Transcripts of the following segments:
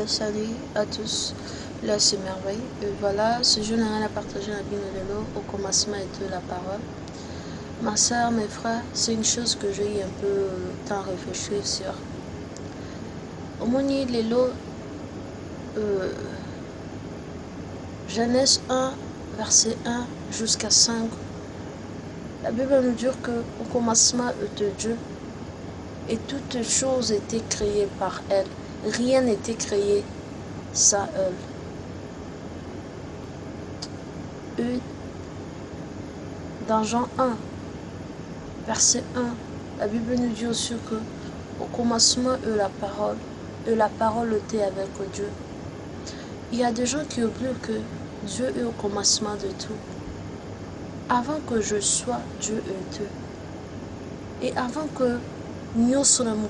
Salut à tous, là c'est merveille. Et voilà, ce jour n'a rien à partager la vie de l'eau. Au commencement était la parole. Ma soeur, mes frères, c'est une chose que j'ai eu un peu temps à réfléchir sur. Au moni l'élo, Genèse 1, verset 1 jusqu'à 5. La Bible nous dit que au commencement était Dieu et toutes choses étaient créées par elle. Rien n'était créé sans elle. Et dans Jean 1, verset 1, la Bible nous dit aussi que au commencement et la parole était avec Dieu. Il y a des gens qui oublient que Dieu est au commencement de tout. Avant que je sois, Dieu est Dieu. Et avant que nous soyons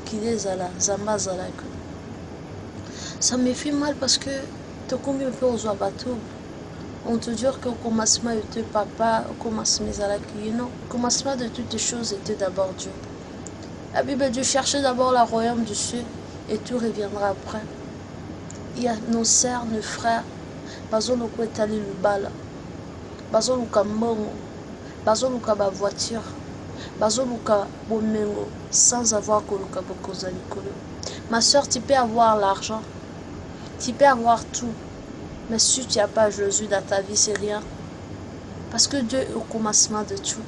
zamba zalaka. Ça me fait mal parce que tu combien de fois aux bateau. On te dit qu'au commencement était papa, au commencement zalaka. Non, au commencement de toutes les choses était d'abord Dieu. La Bible dit chercher d'abord le royaume du ciel et tout reviendra après. Il y a nos sœurs, nos frères, bazolo ko etali lubala, bazolo ka mbongo, bazolo ka ba voiture, bazolo ka bomengo sans avoir koluka bokoza likolo. Ma soeur, tu peux avoir l'argent, tu peux avoir tout, mais si tu n'as pas Jésus dans ta vie, c'est rien. Parce que Dieu est au commencement de tout.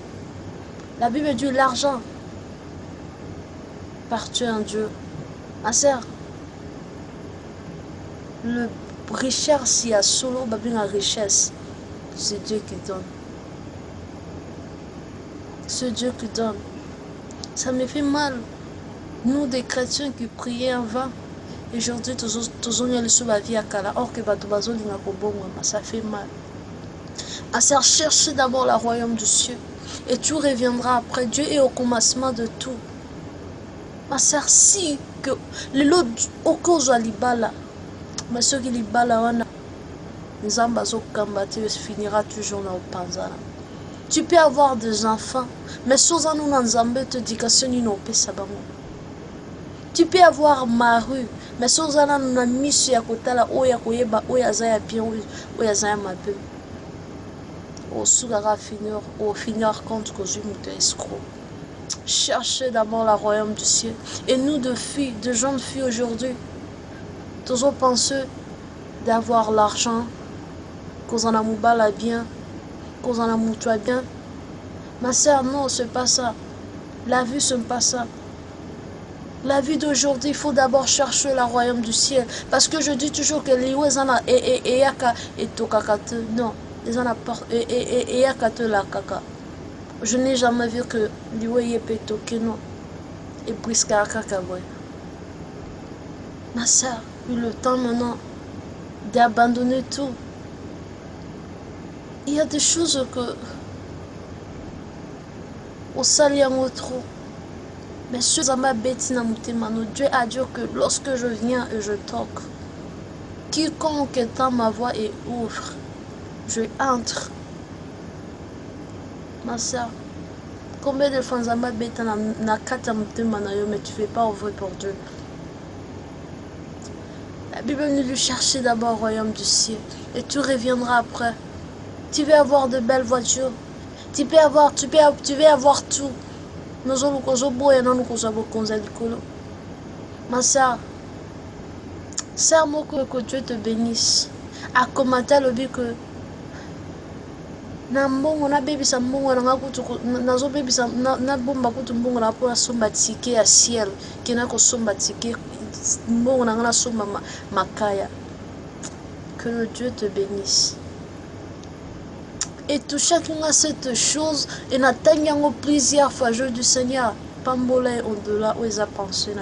La Bible dit l'argent appartient à Dieu. Ma soeur, le richesse, s'il y a solo, la richesse, c'est Dieu qui donne. C'est Dieu qui donne. Ça me fait mal. Nous, des chrétiens qui priaient avant, et aujourd'hui, tous les sous la vie à Kala, or que ça fait mal. À chercher d'abord le royaume du ciel, et tout reviendra après. Dieu est au commencement de tout. Ma sœur, si que le lot au cause de l'ibala, mais ceux qui l'ibala, Nzambazo Kambate finira toujours dans le panzana. Tu peux avoir des enfants, mais sans nous Nzambe te dit que ce n'est pas. Tu peux avoir mari, mais sans nous na mission ya kotala oya koyeba oya zaya bien oya zaya mabe. Au sougara finir contre que je me escroc. Cherchez d'abord le royaume du ciel. Et nous de filles, de jeunes filles aujourd'hui, tous pensent d'avoir l'argent, qu'on en a moubala bien, qu'on en a moutoua bien. Ma sœur, non, c'est pas ça. La vie, ce n'est pas ça. La vie d'aujourd'hui, il faut d'abord chercher le royaume du ciel. Parce que je dis toujours que les ouezana et yaka et tokakate. Non, les ana et yakate la kaka. Je n'ai jamais vu que les oueye petoke non. Et briska kaka boy. Ma sœur, il le temps maintenant d'abandonner tout. Il y a des choses que au saliango trop. Mais ce Zamba Betina Moutemano, Dieu a dit que lorsque je viens et je toque, quiconque entend ma voix et ouvre, je entre. Ma soeur, combien de fois Zamba Betina n'a qu'à Moutemano, mais tu ne fais pas ouvrir pour Dieu. La Bible nous dit chercher d'abord le royaume du ciel et tout reviendra après. Tu veux avoir de belles voitures, tu veux avoir tout. Ma soeur, serre-moi que Dieu te bénisse. A commenter le but que na mbongo na bebisa mbongo na kutu nazo bebisa na bomba kutu mbongo na po somba tike ya ciel kina ko somba tike mbongo na somba makaya. Que le Dieu te bénisse. Et tout chacun a cette chose et n'atteignant plusieurs fois jeu du Seigneur. Pambola au-delà où ils ont pensé.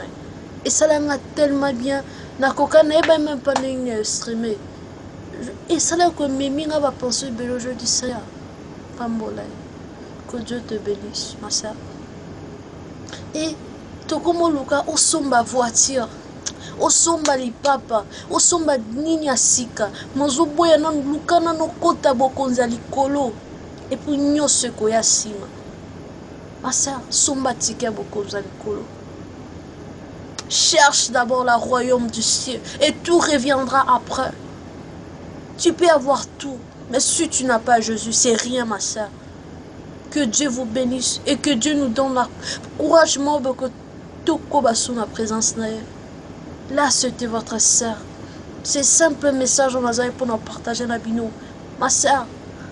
Et ça l'a tellement bien. Na coca n'est même pas streamé. Et ça l'a que Mimi va penser le jeu du Seigneur. Pambola. Que Dieu te bénisse, ma soeur. Et Tokomo Luka au somba voiture. Osomba lipapa, osomba nini asika, mazoboya na lukana no kota bokonza likolo, et puis nyose koya sima. Asa somba tike bokonza likolo. Cherche d'abord le royaume du ciel et tout reviendra après. Tu peux avoir tout, mais si tu n'as pas Jésus, c'est rien, ma soeur. Que Dieu vous bénisse et que Dieu nous donne le courage que tout sous la présence. Là, c'était votre soeur. C'est simple message pour nous partager la bino. Ma soeur,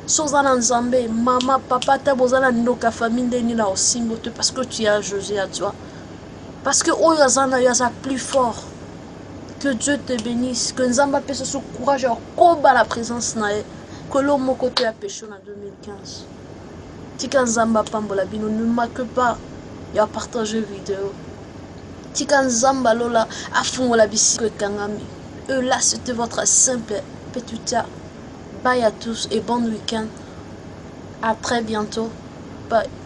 Sozana Nzambe, maman, papa, tabozana ndoka famille ni la osimbote parce que tu as Jésus à toi. Parce que Oyazana yaza plus fort. Que Dieu te bénisse, que Nzamba puisse se courage à combattre la présence nae. Que l'homme côté a péché en 2015. Tika Nzamba pambola bino, ne marque pas et à partager vidéo. Tika Nzamba lola a fond la bici que kangami. Là c'était votre simple Petutia. Bye à tous et bon week-end. À très bientôt. Bye.